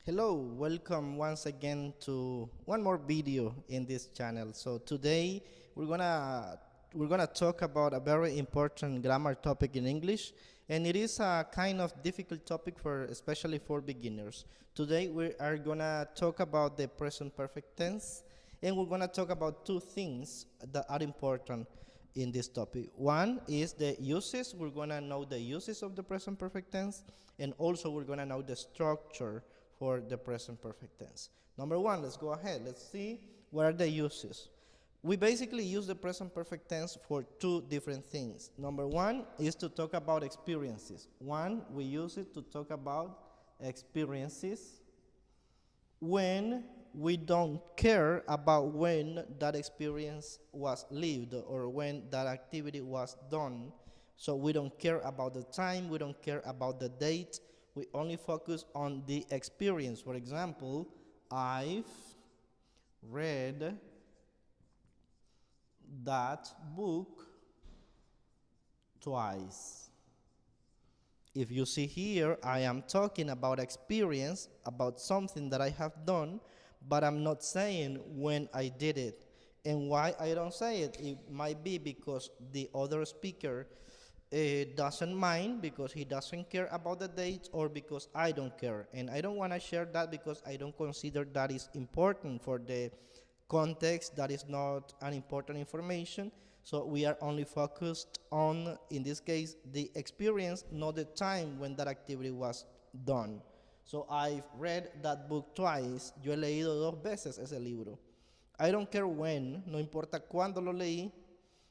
Hello, welcome once again to one more video in this channel. So today we're gonna talk about a very important grammar topic in English, and it is a kind of difficult topic for especially for beginners. Today we are gonna talk about the present perfect tense, and we're gonna talk about two things that are important in this topic. One is the uses. We're gonna know the uses of the present perfect tense, and also we're gonna know the structure for the present perfect tense. Number one, let's go ahead. Let's see what are the uses. We basically use the present perfect tense for two different things. Number one is to talk about experiences. We use it to talk about experiences when we don't care about when that experience was lived or when that activity was done. So we don't care about the time, we don't care about the date, we only focus on the experience. For example, I've read that book twice. If you see here, I am talking about experience, about something that I have done, but I'm not saying when I did it. And why I don't say it? It might be because the other speaker doesn't mind, because he doesn't care about the dates, or because I don't care. And I don't want to share that because I don't consider that is important for the context. That is not an important information. So we are only focused on, in this case, the experience, not the time when that activity was done. So I've read that book twice. Yo he leído dos veces ese libro. I don't care when, no importa cuándo lo leí,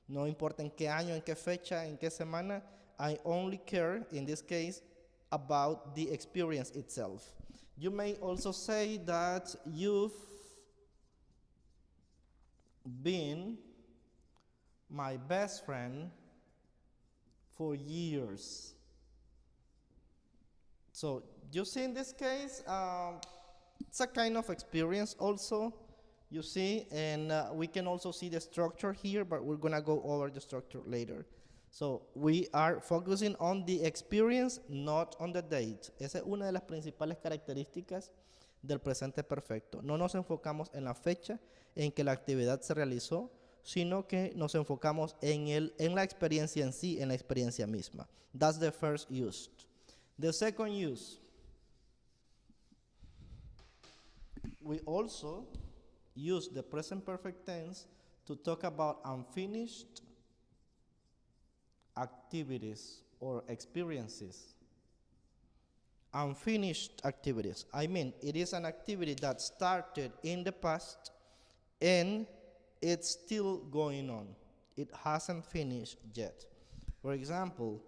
no importa en qué año, en qué fecha, en qué semana. I only care, in this case, about the experience itself. You may also say that you've been my best friend for years. So you see, in this case, it's a kind of experience also, you see, and we can also see the structure here, but we're gonna go over the structure later. So we are focusing on the experience, not on the date. Esa es una de las principales características del presente perfecto. No nos enfocamos en la fecha en que la actividad se realizó, sino que nos enfocamos en la experiencia en sí, en la experiencia misma. That's the first use. The second use, we also use the present perfect tense to talk about unfinished activities or experiences. Unfinished activities. I mean, it is an activity that started in the past and it's still going on. It hasn't finished yet. For example,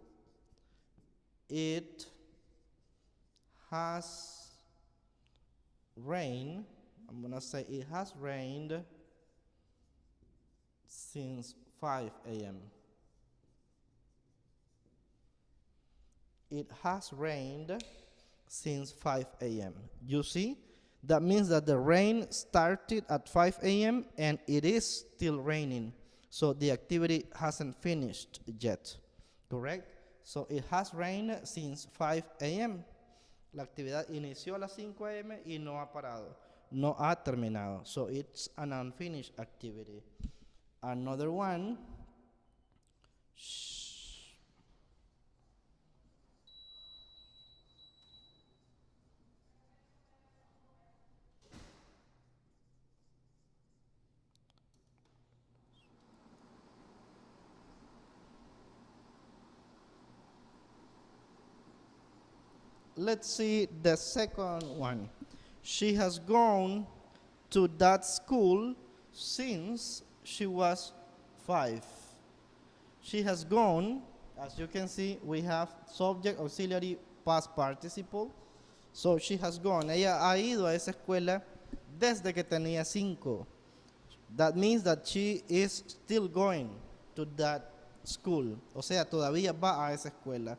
it has rained. I'm gonna say it has rained since 5 a.m. It has rained since 5 a.m. You see? That means that the rain started at 5 a.m. and it is still raining. So the activity hasn't finished yet. Correct? So it has rained since 5 a.m. La actividad inició a las 5 a.m. y no ha parado. No ha terminado. So it's an unfinished activity. Another one. Let's see the second one. She has gone to that school since she was 5. She has gone, as you can see, we have subject, auxiliary, past participle. So she has gone. Ella ha ido a esa escuela desde que tenía 5. That means that she is still going to that school. O sea, todavía va a esa escuela.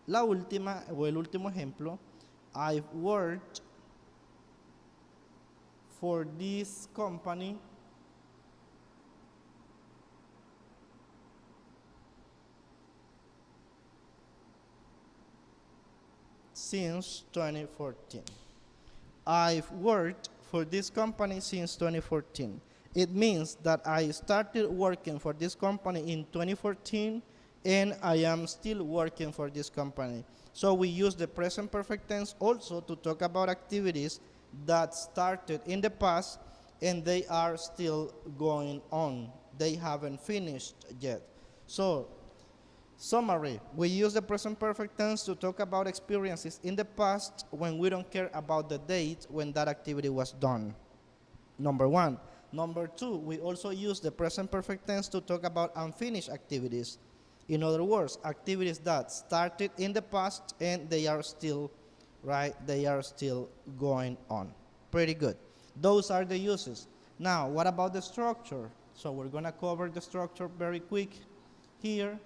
La última, o el último ejemplo, I've worked for this company since 2014. I've worked for this company since 2014. It means that I started working for this company in 2014 and I am still working for this company. So we use the present perfect tense also to talk about activities that started in the past and they are still going on. They haven't finished yet. So, summary, we use the present perfect tense to talk about experiences in the past when we don't care about the date when that activity was done. Number one. Number two, we also use the present perfect tense to talk about unfinished activities. In other words, activities that started in the past and they are still, right, they are still going on. Pretty good. Those are the uses. Now, what about the structure? So we're going to cover the structure very quick here.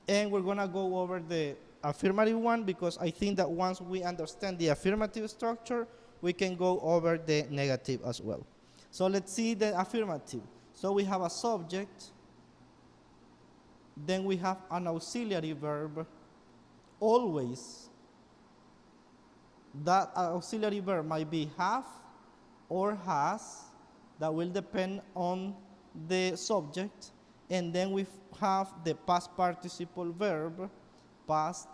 And we're going to go over the affirmative one because I think that once we understand the affirmative structure, we can go over the negative as well. So let's see the affirmative. So we have a subject, then we have an auxiliary verb, always. That auxiliary verb might be have or has, that will depend on the subject. And then we have the past participle verb plus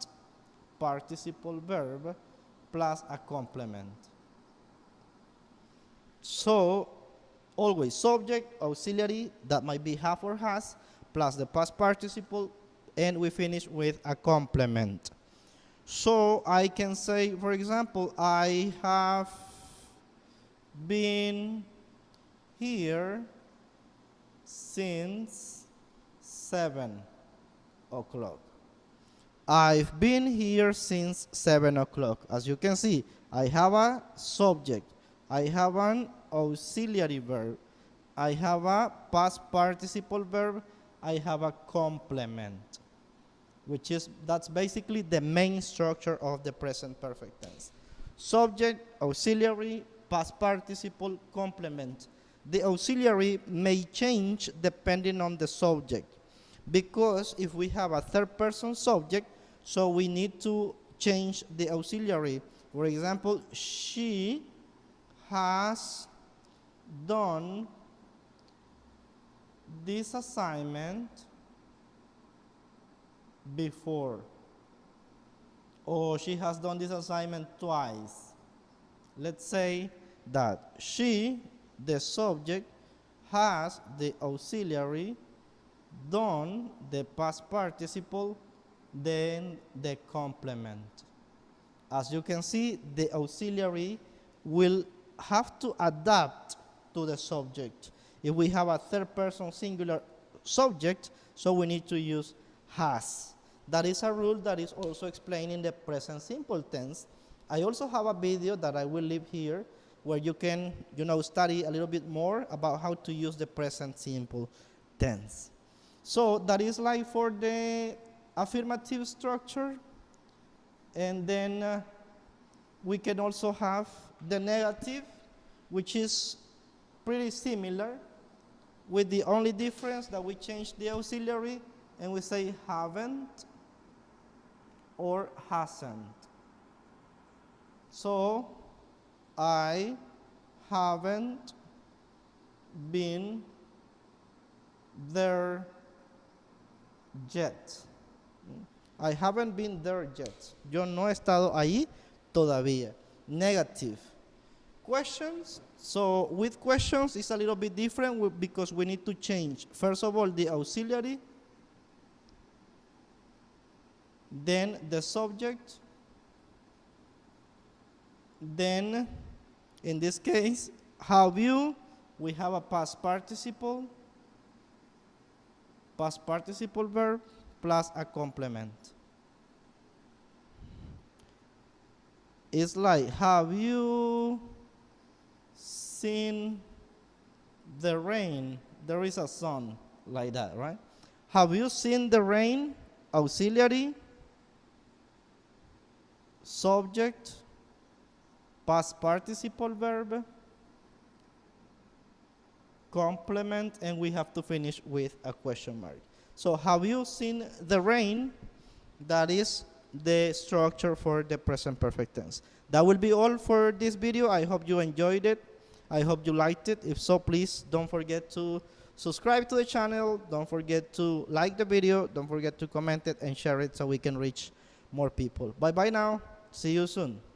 a complement. So, always subject, auxiliary, that might be have or has, plus the past participle, and we finish with a complement. So, I can say, for example, I have been here since 7 o'clock. I've been here since 7 o'clock. As you can see, I have a subject. I have an auxiliary verb. I have a past participle verb. I have a complement, that's basically the main structure of the present perfect tense. Subject, auxiliary, past participle, complement. The auxiliary may change depending on the subject, because if we have a third person subject, so we need to change the auxiliary. For example, she has done this assignment before, or she has done this assignment twice. Let's say that she, the subject, has the auxiliary, done the past participle, then the complement. As you can see, the auxiliary will have to adapt to the subject. If we have a third person singular subject, so we need to use has. That is a rule that is also explained in the present simple tense. I also have a video that I will leave here where you can, study a little bit more about how to use the present simple tense. So that is like for the affirmative structure. And then we can also have the negative, which is pretty similar, with the only difference that we change the auxiliary and we say haven't or hasn't. So, I haven't been there yet. I haven't been there yet. Yo no he estado ahí todavía. Negative. Questions. So with questions, it's a little bit different because we need to change, first of all, the auxiliary, then the subject, then, in this case, have you, we have a past participle verb, plus a complement. It's like, have you seen the rain? There is a sun, like that, right? Have you seen the rain? Auxiliary, subject, past participle verb, complement, and we have to finish with a question mark. So have you seen the rain? That is the structure for the present perfect tense. That will be all for this video. I hope you enjoyed it. I hope you liked it. If so, please don't forget to subscribe to the channel. Don't forget to like the video. Don't forget to comment it and share it so we can reach more people. Bye bye now. See you soon.